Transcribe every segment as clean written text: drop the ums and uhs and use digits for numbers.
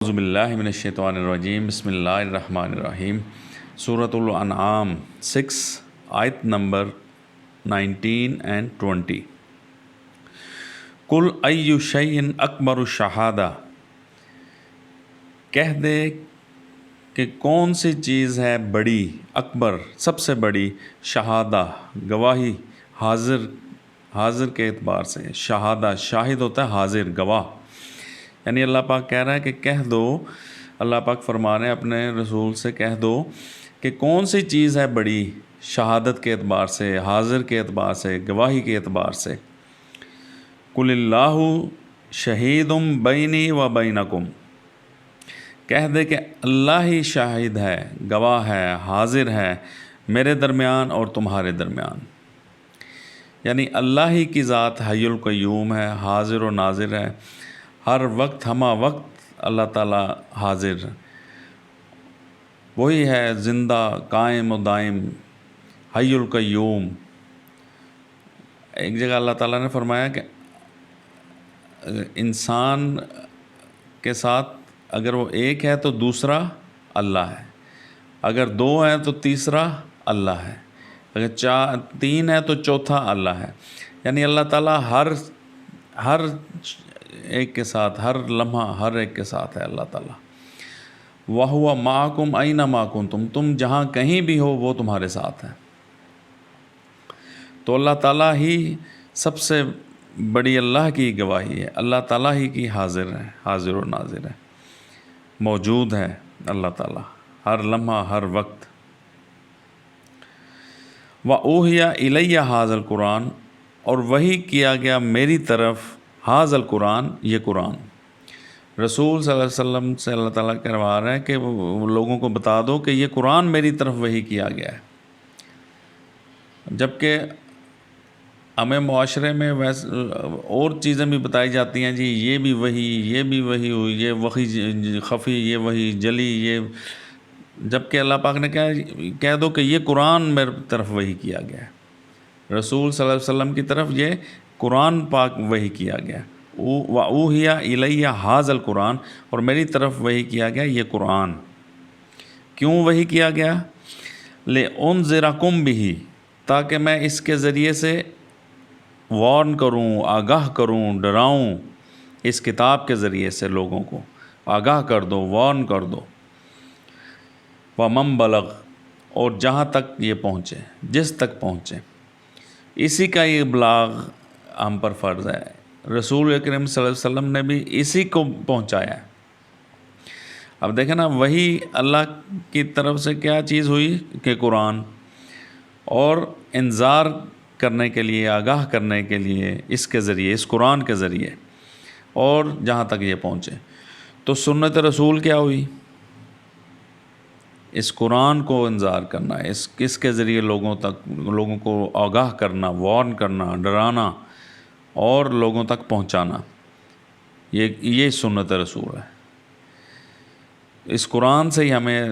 اعوذ باللہ من الشیطان الرجیم، بسم اللہ الرحمن الرحیم۔ سورۃ الانعام 6 آیت نمبر 19 and 20۔ قل ای شیء اکبر الشہادہ، کہہ دے کہ کون سی چیز ہے بڑی، اکبر سب سے بڑی، شہادہ گواہی، حاضر کے اعتبار سے، شہادہ شاہد ہوتا ہے حاضر گواہ، یعنی اللہ پاک کہہ رہا ہے کہ کہہ دو، اللہ پاک فرما رہے ہیں اپنے رسول سے کہہ دو کہ کون سی چیز ہے بڑی شہادت کے اعتبار سے، حاضر کے اعتبار سے، گواہی کے اعتبار سے۔ قل اللہ شہید بینی و بینکم، کہہ دے کہ اللہ ہی شاہد ہے، گواہ ہے، حاضر ہے میرے درمیان اور تمہارے درمیان، یعنی اللہ ہی کی ذات حی القیوم ہے، حاضر و ناظر ہے، ہر وقت ہمہ وقت اللہ تعالیٰ حاضر، وہی ہے زندہ قائم و دائم حی القیوم۔ ایک جگہ اللہ تعالیٰ نے فرمایا کہ انسان کے ساتھ اگر وہ ایک ہے تو دوسرا اللہ ہے، اگر دو ہیں تو تیسرا اللہ ہے، اگر تین ہے تو چوتھا اللہ ہے، یعنی اللہ تعالیٰ ہر ایک کے ساتھ، ہر لمحہ ہر ایک کے ساتھ ہے اللہ تعالیٰ۔ وَهُوَ مَعَكُمْ أَيْنَمَا كُنْتُمْ، تم جہاں کہیں بھی ہو وہ تمہارے ساتھ ہے۔ تو اللہ تعالیٰ ہی سب سے بڑی اللہ کی گواہی ہے، اللہ تعالیٰ ہی کی حاضر ہے، حاضر و ناظر ہے، موجود ہے اللہ تعالیٰ ہر لمحہ ہر وقت۔ وَأُوحِيَ إِلَيَّ هَٰذَا الْقُرْآنُ، اور وحی کیا گیا میری طرف، هَٰذَا الْقُرْآنُ، یہ قرآن۔ رسول صلی اللہ علیہ وسلم سے اللہ تعالیٰ کروا رہا ہے کہ وہ لوگوں کو بتا دو کہ یہ قرآن میری طرف وحی کیا گیا ہے، جبکہ ہمیں معاشرے میں اور چیزیں بھی بتائی جاتی ہیں، جی یہ بھی وحی ہوئی، یہ وحی خفی، یہ وحی جلی، یہ، جبکہ اللہ پاک نے کہہ دو کہ یہ قرآن میری طرف وحی کیا گیا ہے، رسول صلی اللہ علیہ وسلم کی طرف یہ قرآن پاک وحی کیا گیا ہے۔ وَأُوحِيَ إِلَيَّ هَٰذَا الْقُرْآنُ، اور میری طرف وحی کیا گیا یہ قرآن۔ کیوں وحی کیا گیا؟ لِأُنذِرَكُم بِهِ، تاکہ میں اس کے ذریعے سے وارن کروں، آگاہ کروں، ڈراؤں، اس کتاب کے ذریعے سے لوگوں کو آگاہ کر دو، وارن کر دو۔ وَمَن بَلَغَ، اور جہاں تک یہ پہنچے، جس تک پہنچے، اسی کا یہ ابلاغ ہم پر فرض ہے، رسول اکرم صلی اللہ علیہ وسلم نے بھی اسی کو پہنچایا ہے۔ اب دیکھیں نا، وہی اللہ کی طرف سے کیا چیز ہوئی کہ قرآن، اور انذار کرنے کے لیے، آگاہ کرنے کے لیے اس کے ذریعے، اس قرآن کے ذریعے، اور جہاں تک یہ پہنچے۔ تو سنت رسول کیا ہوئی؟ اس قرآن کو انذار کرنا، اس کے ذریعے لوگوں کو آگاہ کرنا، وارن کرنا، ڈرانا اور لوگوں تک پہنچانا، یہ سنت رسول ہے۔ اس قرآن سے ہی ہمیں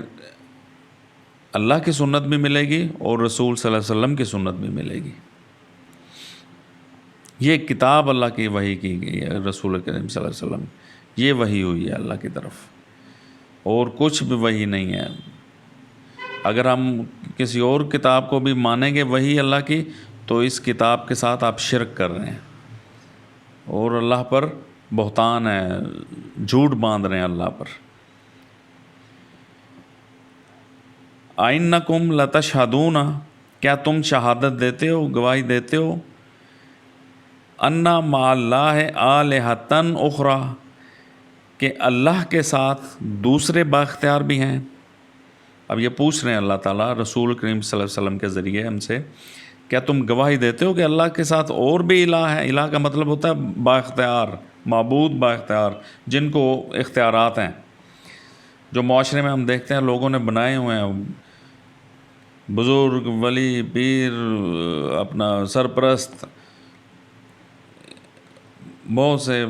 اللہ کی سنت بھی ملے گی اور رسول صلی اللہ علیہ وسلم کی سنت بھی ملے گی۔ یہ کتاب اللہ کی وحی کی گئی ہے، رسول کریم صلی اللہ علیہ وسلم، یہ وحی ہوئی ہے اللہ کی طرف، اور کچھ بھی وحی نہیں ہے۔ اگر ہم کسی اور کتاب کو بھی مانیں گے وحی اللہ کی، تو اس کتاب کے ساتھ آپ شرک کر رہے ہیں اور اللہ پر بہتان ہے، جھوٹ باندھ رہے ہیں اللہ پر۔ أَإِنَّكُمْ لَتَشْهَدُونَ، کیا تم شہادت دیتے ہو، گواہی دیتے ہو، أَنَّ مَعَ اللَّهِ آلِهَةً أُخْرَىٰ، کہ اللہ کے ساتھ دوسرے بااختیار بھی ہیں۔ اب یہ پوچھ رہے ہیں اللہ تعالیٰ رسول کریم صلی اللہ علیہ وسلم کے ذریعے ہم سے، کیا تم گواہی دیتے ہو کہ اللہ کے ساتھ اور بھی الہ ہے؟ الہ کا مطلب ہوتا ہے با اختیار، معبود با اختیار، جن کو اختیارات ہیں، جو معاشرے میں ہم دیکھتے ہیں لوگوں نے بنائے ہوئے ہیں، بزرگ، ولی، پیر، اپنا سرپرست، بہت سے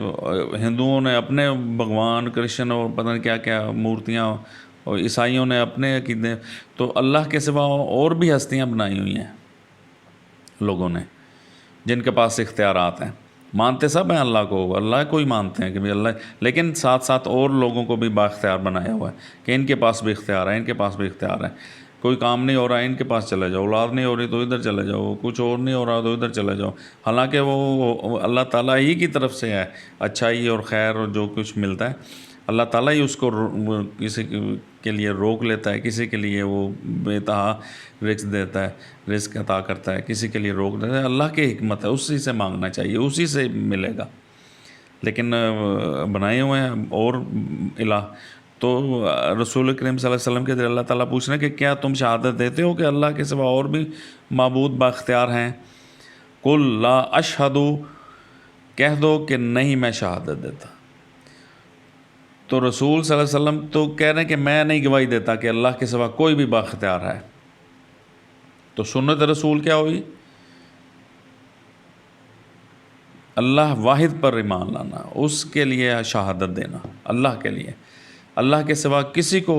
ہندوؤں نے اپنے بھگوان، کرسچن اور پتہ نہیں کیا کیا مورتیاں، اور عیسائیوں نے اپنے عقیدے، تو اللہ کے سوا اور بھی ہستیاں بنائی ہوئی ہیں لوگوں نے، جن کے پاس اختیارات ہیں۔ مانتے سب ہیں اللہ کو، اللہ کو ہی مانتے ہیں کہ اللہ، لیکن ساتھ ساتھ اور لوگوں کو بھی بااختیار بنایا ہوا ہے کہ ان کے پاس بھی اختیار ہے، ان کے پاس بھی اختیار ہے، کوئی کام نہیں ہو رہا ہے ان کے پاس چلے جاؤ، اولاد نہیں ہو رہی تو ادھر چلے جاؤ، کچھ اور نہیں ہو رہا تو ادھر چلے جاؤ، حالانکہ وہ اللہ تعالیٰ ہی کی طرف سے ہے اچھائی اور خیر اور جو کچھ ملتا ہے اللہ تعالیٰ ہی اس کو کسی کے لیے روک لیتا ہے، کسی کے لیے وہ بے انتہا رزق دیتا ہے، رزق عطا کرتا ہے، کسی کے لیے روک دیتا ہے، اللہ کی حکمت ہے، اسی سے مانگنا چاہیے، اسی سے ملے گا۔ لیکن بنائے ہوئے ہیں اور الہ، تو رسول کریم صلی اللہ علیہ وسلم کے ذریعے اللہ تعالیٰ پوچھ رہے ہیں کہ کیا تم شہادت دیتے ہو کہ اللہ کے سوا اور بھی معبود بااختیار ہیں؟ قل لا اشہد، کہہ دو کہ نہیں میں شہادت دیتا۔ تو رسول صلی اللہ علیہ وسلم تو کہہ رہے ہیں کہ میں نہیں گواہی دیتا کہ اللہ کے سوا کوئی بھی بااختیار ہے۔ تو سنت رسول کیا ہوئی؟ اللہ واحد پر ایمان لانا، اس کے لیے شہادت دینا، اللہ کے لیے، اللہ کے سوا کسی کو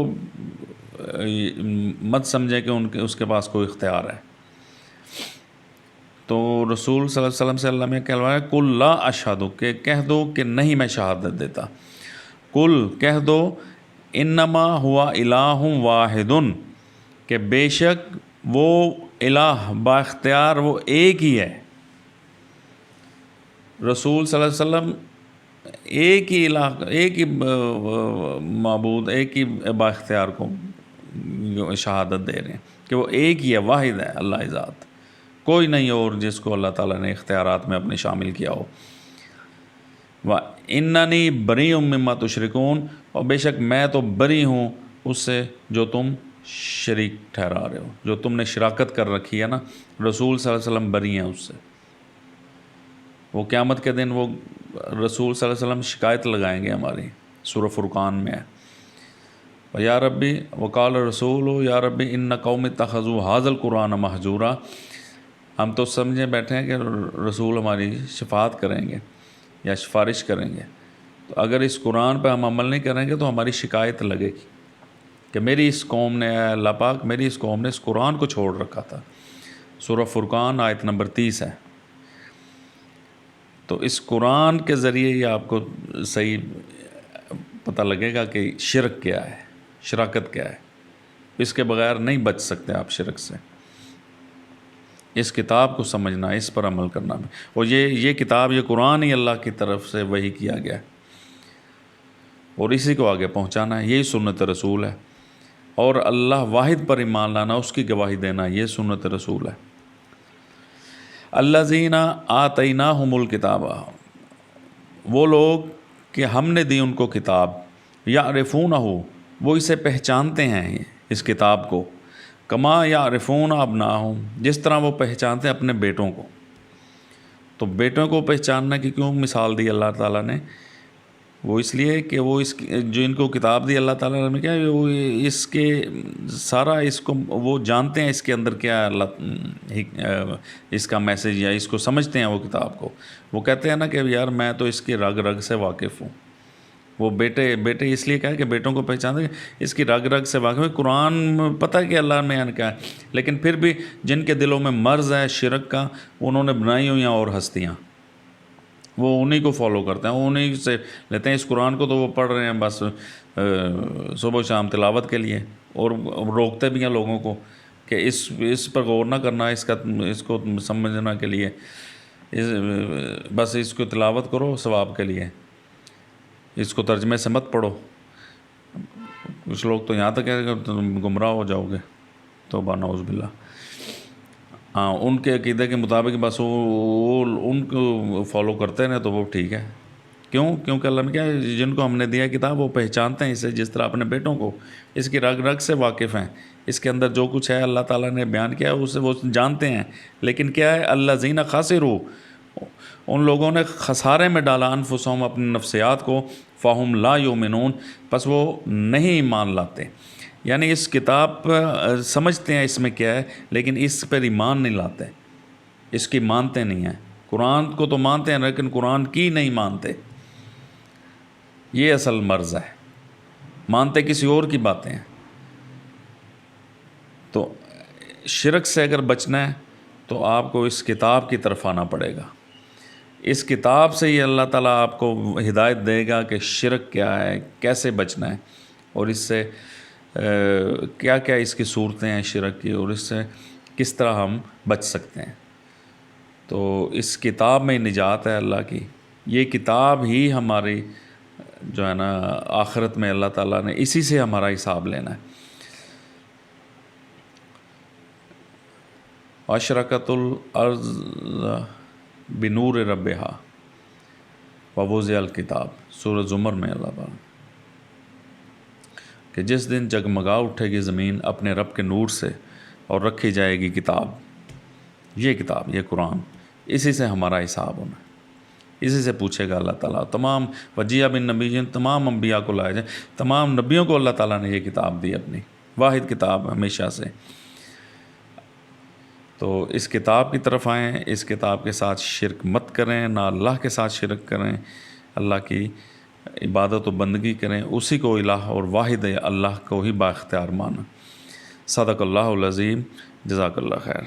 مت سمجھے کہ اس کے پاس کوئی اختیار ہے۔ تو رسول صلی اللہ علیہ وسلم سے اللہ میں کہلوایا قل لا اشہد، کہ کہہ دو کہ نہیں میں شہادت دیتا، قل کہہ دو انما ہوا الہ واحد، کہ بے شک وہ الہ بااختیار وہ ایک ہی ہے۔ رسول صلی اللہ علیہ وسلم ایک ہی الہ، ایک ہی معبود، ایک ہی بااختیار کو شہادت دے رہے ہیں کہ وہ ایک ہی ہے، واحد ہے اللہ ذات، کوئی نہیں اور جس کو اللہ تعالیٰ نے اختیارات میں اپنے شامل کیا ہو۔ وَإِنَّنِي بَرِيءٌ مِّمَّا تُشْرِكُونَ، اور بے شک میں تو بری ہوں اس سے جو تم شریک ٹھہرا رہے ہو، جو تم نے شراکت کر رکھی ہے نا، رسول صلی اللہ علیہ وسلم بری ہیں اس سے۔ وہ قیامت کے دن وہ رسول صلی اللہ علیہ وسلم شکایت لگائیں گے ہماری، سورہ فرقان میں ہے، یا ربی وقال رسول یا ربی ان قوم اتخذوا ھذا القرآن مہجورا، ہم تو سمجھے بیٹھے ہیں کہ رسول ہماری شفاعت کریں گے یا سفارش کریں گے، تو اگر اس قرآن پہ ہم عمل نہیں کریں گے تو ہماری شکایت لگے گی کہ میری اس قوم نے، اے اللہ پاک میری اس قوم نے اس قرآن کو چھوڑ رکھا تھا۔ سورہ فرقان آیت نمبر 30 ہے۔ تو اس قرآن کے ذریعے یہ آپ کو صحیح پتہ لگے گا کہ شرک کیا ہے، شراکت کیا ہے، اس کے بغیر نہیں بچ سکتے آپ شرک سے۔ اس کتاب کو سمجھنا، اس پر عمل کرنا، اور یہ کتاب، یہ قرآن ہی اللہ کی طرف سے وحی کیا گیا ہے اور اسی کو آگے پہنچانا ہے، یہی سنت رسول ہے، اور اللہ واحد پر ایمان لانا، اس کی گواہی دینا، یہ سنت رسول ہے۔ الذین آتیناہم الکتاب، وہ لوگ کہ ہم نے دی ان کو کتاب، یعرفونہ، وہ اسے پہچانتے ہیں اس کتاب کو، کما یعرفون ابناہم، جس طرح وہ پہچانتے ہیں اپنے بیٹوں کو۔ تو بیٹوں کو پہچاننا کی کیوں مثال دی اللہ تعالیٰ نے؟ وہ اس لیے کہ وہ جو ان کو کتاب دی اللہ تعالیٰ نے، کیا وہ اس کے سارا اس کو وہ جانتے ہیں، اس کے اندر کیا ہے اللہ اس کا میسیج، یا اس کو سمجھتے ہیں وہ کتاب کو۔ وہ کہتے ہیں نا کہ یار میں تو اس کی رگ رگ سے واقف ہوں۔ وہ بیٹے اس لیے کہا کہ بیٹوں کو پہچانتے ہیں، اس کی رگ رگ سے واقف ہے، قرآن پتہ ہے کہ اللہ میں کیا ہے، لیکن پھر بھی جن کے دلوں میں مرض ہے شرک کا، انہوں نے بنائی ہوئی اور ہستیاں، وہ انہی کو فالو کرتے ہیں، انہی سے لیتے ہیں۔ اس قرآن کو تو وہ پڑھ رہے ہیں بس صبح و شام تلاوت کے لیے، اور روکتے بھی ہیں لوگوں کو کہ اس پر غور نہ کرنا، اس کو سمجھنا کے لیے، بس اس کو تلاوت کرو ثواب کے لیے، اس کو ترجمے سے مت پڑھو۔ کچھ لوگ تو یہاں تک کہتے ہیں کہ تم گمراہ ہو جاؤ گے، توبہ نعوذ باللہ۔ ہاں، ان کے عقیدے کے مطابق بس وہ ان کو فالو کرتے ہیں تو وہ ٹھیک ہے۔ کیونکہ اللہ نے کیا ہے، جن کو ہم نے دیا کتاب وہ پہچانتے ہیں اسے جس طرح اپنے بیٹوں کو، اس کی رگ رگ سے واقف ہیں، اس کے اندر جو کچھ ہے اللہ تعالیٰ نے بیان کیا ہے اسے وہ جانتے ہیں۔ لیکن کیا ہے، الذین خسروا، ان لوگوں نے خسارے میں ڈالا، انفسہم، اپنے نفسیات کو، فہم لا یؤمنون، پس وہ نہیں ایمان لاتے۔ یعنی اس کتاب پر سمجھتے ہیں اس میں کیا ہے، لیکن اس پر ایمان نہیں لاتے، اس کی مانتے نہیں ہیں۔ قرآن کو تو مانتے ہیں لیکن قرآن کی نہیں مانتے، یہ اصل مرض ہے، مانتے کسی اور کی باتیں ہیں۔ تو شرک سے اگر بچنا ہے تو آپ کو اس کتاب کی طرف آنا پڑے گا، اس کتاب سے ہی اللہ تعالیٰ آپ کو ہدایت دے گا کہ شرک کیا ہے، کیسے بچنا ہے، اور اس سے کیا کیا اس کی صورتیں ہیں شرک کی، اور اس سے کس طرح ہم بچ سکتے ہیں۔ تو اس کتاب میں نجات ہے اللہ کی، یہ کتاب ہی ہماری جو ہے نا آخرت میں اللہ تعالیٰ نے اسی سے ہمارا حساب لینا ہے۔ اشرقت الارض بنور ربہا ووضع الکتاب، سورہ زمر میں اللہ تعالیٰ کہ جس دن جگمگا اٹھے گی زمین اپنے رب کے نور سے اور رکھی جائے گی کتاب، یہ کتاب، یہ قرآن، اسی سے ہمارا حساب ہونا ہے، اسی سے پوچھے گا اللہ تعالیٰ۔ تمام وجیہ بن نبیین، تمام انبیاء کو لائے جائیں، تمام نبیوں کو اللہ تعالیٰ نے یہ کتاب دی، اپنی واحد کتاب ہمیشہ سے۔ تو اس کتاب کی طرف آئیں، اس کتاب کے ساتھ شرک مت کریں، نہ اللہ کے ساتھ شرک کریں، اللہ کی عبادت و بندگی کریں، اسی کو الہ اور واحد اللہ کو ہی با اختیار مانا۔ صدق اللہ العظیم، جزاک اللہ خیر۔